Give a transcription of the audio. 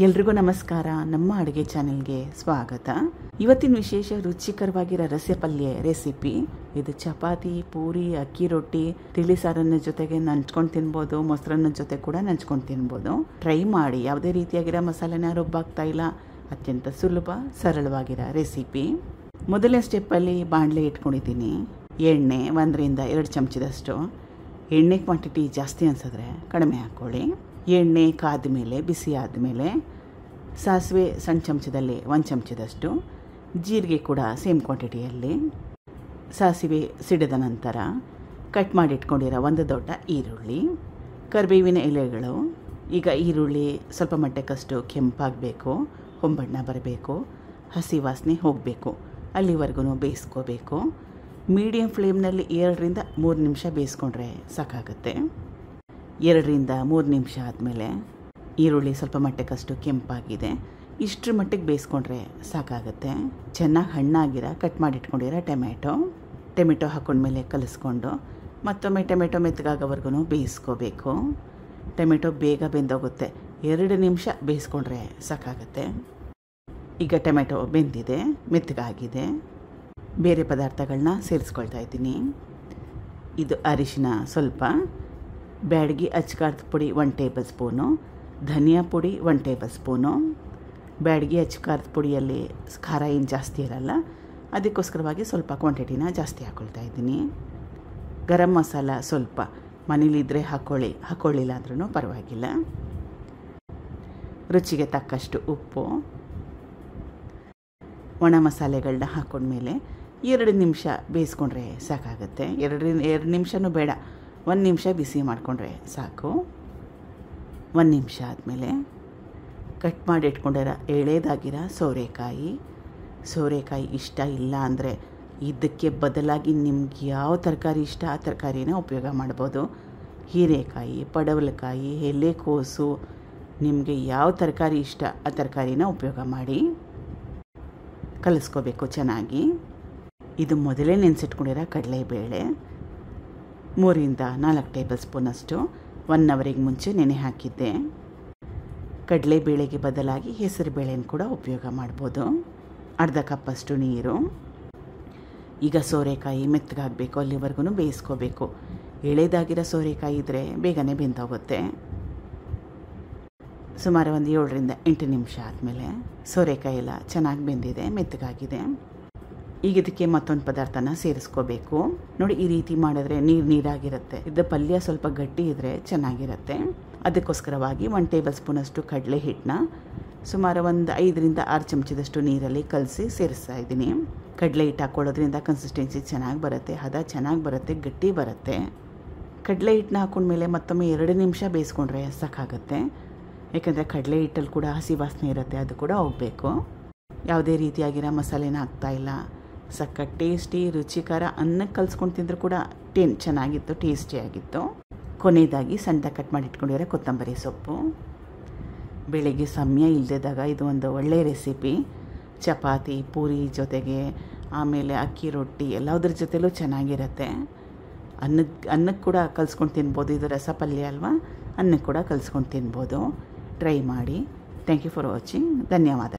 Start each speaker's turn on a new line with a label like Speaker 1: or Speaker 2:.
Speaker 1: ಎಲ್ರಿಗೂ ನಮಸ್ಕಾರ. ನಮ್ಮ ಅಡುಗೆ ಚಾನೆಲ್ಗೆ ಸ್ವಾಗತ. ಇವತ್ತಿನ ವಿಶೇಷ ರುಚಿಕರವಾಗಿರೋ ರಸೆ ಪಲ್ಯ ರೆಸಿಪಿ ಇದು. ಚಪಾತಿ, ಪೂರಿ, ಅಕ್ಕಿ ರೊಟ್ಟಿ, ತಿಳಿ ಸಾರನ್ನ ಜೊತೆಗೆ ನಂಚ್ಕೊಂಡು ತಿನ್ಬೋದು, ಮೊಸರನ್ನ ಜೊತೆ ಕೂಡ ನಂಚ್ಕೊಂಡು ತಿನ್ಬೋದು. ಟ್ರೈ ಮಾಡಿ. ಯಾವುದೇ ರೀತಿಯಾಗಿರೋ ಮಸಾಲೆನ ರುಬ್ಬಾಗ್ತಾ ಇಲ್ಲ. ಅತ್ಯಂತ ಸುಲಭ ಸರಳವಾಗಿರೋ ರೆಸಿಪಿ. ಮೊದಲನೇ ಸ್ಟೆಪ್ಪಲ್ಲಿ ಬಾಣಲೆ ಇಟ್ಕೊಂಡಿದ್ದೀನಿ. ಎಣ್ಣೆ 1-2 ಚಮಚದಷ್ಟು. ಎಣ್ಣೆ ಕ್ವಾಂಟಿಟಿ ಜಾಸ್ತಿ ಅನ್ಸಿದ್ರೆ ಕಡಿಮೆ ಹಾಕ್ಕೊಳ್ಳಿ. ಎಣ್ಣೆ ಕಾದ ಮೇಲೆ, ಬಿಸಿ ಆದಮೇಲೆ ಸಾಸಿವೆ ಸಣ್ಣ ಚಮಚದಲ್ಲಿ 1 ಚಮಚದಷ್ಟು, ಜೀರಿಗೆ ಕೂಡ ಸೇಮ್ ಕ್ವಾಂಟಿಟಿಯಲ್ಲಿ. ಸಾಸಿವೆ ಸಿಡಿದ ನಂತರ ಕಟ್ ಮಾಡಿ ಇಟ್ಕೊಂಡಿರೋ 1 ದೊಡ್ಡ ಈರುಳ್ಳಿ, ಕರಿಬೇವಿನ ಎಲೆಗಳು. ಈಗ ಈರುಳ್ಳಿ ಸ್ವಲ್ಪ ಮಟ್ಟಕ್ಕಷ್ಟು ಕೆಂಪಾಗಬೇಕು, ಹೊಂಬಣ್ಣ ಬರಬೇಕು, ಹಸಿ ವಾಸನೆ ಹೋಗಬೇಕು, ಅಲ್ಲಿವರೆಗೂ ಬೇಯಿಸ್ಕೋಬೇಕು. ಮೀಡಿಯಮ್ ಫ್ಲೇಮ್ನಲ್ಲಿ 2-3 ನಿಮಿಷ ಬೇಯಿಸ್ಕೊಂಡ್ರೆ ಸಾಕಾಗುತ್ತೆ. 2-3 ನಿಮಿಷ ಆದಮೇಲೆ ಈರುಳ್ಳಿ ಸ್ವಲ್ಪ ಮಟ್ಟಕ್ಕಷ್ಟು ಕೆಂಪಾಗಿದೆ. ಇಷ್ಟರ ಮಟ್ಟಿಗೆ ಬೇಯಿಸ್ಕೊಂಡ್ರೆ ಸಾಕಾಗುತ್ತೆ. ಚೆನ್ನಾಗಿ ಹಣ್ಣಾಗಿರೋ ಕಟ್ ಮಾಡಿ ಇಟ್ಕೊಂಡಿರೋ ಟೊಮೆಟೊ ಹಾಕೊಂಡ್ಮೇಲೆ ಕಲಿಸ್ಕೊಂಡು ಮತ್ತೊಮ್ಮೆ ಟೊಮೆಟೊ ಮೆತ್ತಗಾಗೋವರೆಗೂ ಬೇಯಿಸ್ಕೋಬೇಕು. ಟೊಮೆಟೊ ಬೇಗ ಬೆಂದೋಗುತ್ತೆ. 2 ನಿಮಿಷ ಬೇಯಿಸ್ಕೊಂಡ್ರೆ ಸಾಕಾಗುತ್ತೆ. ಈಗ ಟೊಮೆಟೊ ಬೆಂದಿದೆ, ಮೆತ್ತಗಾಗಿದೆ. ಬೇರೆ ಪದಾರ್ಥಗಳನ್ನ ಸೇರಿಸ್ಕೊಳ್ತಾ ಇದ್ದೀನಿ. ಇದು ಅರಿಶಿನ ಸ್ವಲ್ಪ, ಬ್ಯಾಡಗಿ ಅಚ್ಕಾರದ ಪುಡಿ 1 ಟೇಬಲ್ ಸ್ಪೂನು, ಧನಿಯಾ ಪುಡಿ 1 ಟೇಬಲ್ ಸ್ಪೂನು. ಬ್ಯಾಡಗಿ ಅಚ್ಕಾರದ ಪುಡಿಯಲ್ಲಿ ಖಾರ ಏನು ಜಾಸ್ತಿ ಇರಲ್ಲ, ಅದಕ್ಕೋಸ್ಕರವಾಗಿ ಸ್ವಲ್ಪ ಕ್ವಾಂಟಿಟಿನ ಜಾಸ್ತಿ ಹಾಕ್ಕೊಳ್ತಾ ಇದ್ದೀನಿ. ಗರಂ ಮಸಾಲ ಸ್ವಲ್ಪ, ಮನೇಲಿದ್ದರೆ ಹಾಕ್ಕೊಳ್ಳಿಲ್ಲ ಅಂದ್ರೂ ಪರವಾಗಿಲ್ಲ. ರುಚಿಗೆ ತಕ್ಕಷ್ಟು ಉಪ್ಪು. ಒಣ ಮಸಾಲೆಗಳನ್ನ ಹಾಕ್ಕೊಂಡ್ಮೇಲೆ 2 ನಿಮಿಷ ಬೇಯಿಸ್ಕೊಂಡ್ರೆ ಸಾಕಾಗುತ್ತೆ. 2 ನಿಮಿಷನೂ ಬೇಡ, 1 ನಿಮಿಷ ಬಿಸಿ ಮಾಡಿಕೊಂಡ್ರೆ ಸಾಕು. 1 ನಿಮಿಷ ಆದಮೇಲೆ ಕಟ್ ಮಾಡಿ ಇಟ್ಕೊಂಡಿರೋ ಎಳೆದಾಗಿರೋ ಸೋರೆಕಾಯಿ ಇಷ್ಟ ಇಲ್ಲ ಅಂದರೆ ಇದಕ್ಕೆ ಬದಲಾಗಿ ನಿಮ್ಗೆ ಯಾವ ತರಕಾರಿ ಇಷ್ಟ ಆ ತರಕಾರಿನ ಉಪಯೋಗ ಮಾಡ್ಬೋದು. ಹೀರೆಕಾಯಿ, ಪಡವಲಕಾಯಿ, ಎಲೆಕೋಸು, ನಿಮಗೆ ಯಾವ ತರಕಾರಿ ಇಷ್ಟ ಆ ತರಕಾರಿನ ಉಪಯೋಗ ಮಾಡಿ. ಕಲಿಸ್ಕೋಬೇಕು ಚೆನ್ನಾಗಿ. ಇದು ಮೊದಲೇ ನೆನೆಸಿಟ್ಕೊಂಡಿರೋ ಕಡಲೆಬೇಳೆ 3-4 ಟೇಬಲ್ ಸ್ಪೂನಷ್ಟು 1 ಅವರಿಗೆ ಮುಂಚೆ ನೆನೆ ಹಾಕಿದ್ದೆ. ಕಡಲೆಬೇಳೆಗೆ ಬದಲಾಗಿ ಹೆಸರು ಬೇಳೆನ ಕೂಡ ಉಪಯೋಗ ಮಾಡ್ಬೋದು. ಅರ್ಧ ಕಪ್ಪಷ್ಟು ನೀರು. ಈಗ ಸೋರೆಕಾಯಿ ಮೆತ್ತಗಾಗಬೇಕು, ಅಲ್ಲಿವರೆಗೂ ಬೇಯಿಸ್ಕೋಬೇಕು. ಎಳೆದಾಗಿರೋ ಸೋರೆಕಾಯಿ ಇದ್ದರೆ ಬೇಗನೆ ಬೆಂದೋಗುತ್ತೆ. ಸುಮಾರು 7-8 ನಿಮಿಷ ಆದಮೇಲೆ ಸೋರೆಕಾಯಿ ಎಲ್ಲ ಚೆನ್ನಾಗಿ ಬೆಂದಿದೆ, ಮೆತ್ತಗಾಗಿದೆ. ಈಗ ಇದಕ್ಕೆ ಮತ್ತೊಂದು ಪದಾರ್ಥನ ಸೇರಿಸ್ಕೋಬೇಕು. ನೋಡಿ, ಈ ರೀತಿ ಮಾಡಿದ್ರೆ ನೀರಾಗಿರುತ್ತೆ. ಇದು ಪಲ್ಯ ಸ್ವಲ್ಪ ಗಟ್ಟಿ ಇದ್ದರೆ ಚೆನ್ನಾಗಿರುತ್ತೆ. ಅದಕ್ಕೋಸ್ಕರವಾಗಿ 1 ಟೇಬಲ್ ಸ್ಪೂನಷ್ಟು ಕಡಲೆ ಹಿಟ್ಟನ್ನ ಸುಮಾರು 5-6 ಚಮಚದಷ್ಟು ನೀರಲ್ಲಿ ಕಲಸಿ ಸೇರಿಸ್ತಾ ಇದ್ದೀನಿ. ಕಡಲೆ ಹಿಟ್ಟು ಹಾಕ್ಕೊಳ್ಳೋದ್ರಿಂದ ಕನ್ಸಿಸ್ಟೆನ್ಸಿ ಚೆನ್ನಾಗಿ ಬರುತ್ತೆ, ಹದ ಚೆನ್ನಾಗಿ ಬರುತ್ತೆ, ಗಟ್ಟಿ ಬರುತ್ತೆ. ಕಡಲೆ ಹಿಟ್ಟನ್ನ ಹಾಕೊಂಡ್ಮೇಲೆ ಮತ್ತೊಮ್ಮೆ 2 ನಿಮಿಷ ಬೇಯಿಸ್ಕೊಂಡ್ರೆ ಸಾಕಾಗುತ್ತೆ. ಯಾಕಂದರೆ ಕಡಲೆ ಹಿಟ್ಟಲ್ಲಿ ಕೂಡ ಹಸಿ ವಾಸನೆ ಇರುತ್ತೆ, ಅದು ಕೂಡ ಹೋಗಬೇಕು. ಯಾವುದೇ ರೀತಿಯಾಗಿರೋ ಮಸಾಲೆನ ಹಾಕ್ತಾಯಿಲ್ಲ. ಸಖತ್ ಟೇಸ್ಟಿ ರುಚಿಕರ. ಅನ್ನಕ್ಕೆ ಕಲಿಸ್ಕೊಂಡು ತಿಂದರೂ ಕೂಡ ಚೆನ್ನಾಗಿತ್ತು, ಟೇಸ್ಟಿಯಾಗಿತ್ತು. ಕೊನೆಯದಾಗಿ ಸಣ್ಣದಾಗಿ ಕಟ್ ಮಾಡಿ ಇಟ್ಕೊಂಡಿರೋ ಕೊತ್ತಂಬರಿ ಸೊಪ್ಪು. ಬೆಳಗ್ಗೆ ಸಮಯ ಇಲ್ಲದಿದ್ದಾಗ ಇದು ಒಂದು ಒಳ್ಳೆಯ ರೆಸಿಪಿ. ಚಪಾತಿ, ಪೂರಿ ಜೊತೆಗೆ, ಆಮೇಲೆ ಅಕ್ಕಿ ರೊಟ್ಟಿ ಎಲ್ಲದ್ರ ಜೊತೆಲೂ ಚೆನ್ನಾಗಿರುತ್ತೆ. ಅನ್ನಕ್ಕೆ ಕೂಡ ಕಲಿಸ್ಕೊಂಡು ತಿನ್ಬೋದು. ಇದು ರಸ ಪಲ್ಯ ಅಲ್ವಾ, ಅನ್ನಕ್ಕೆ ಕೂಡ ಕಲಿಸ್ಕೊಂಡು ತಿನ್ಬೋದು. ಟ್ರೈ ಮಾಡಿ. Thank you for watching. ಧನ್ಯವಾದ.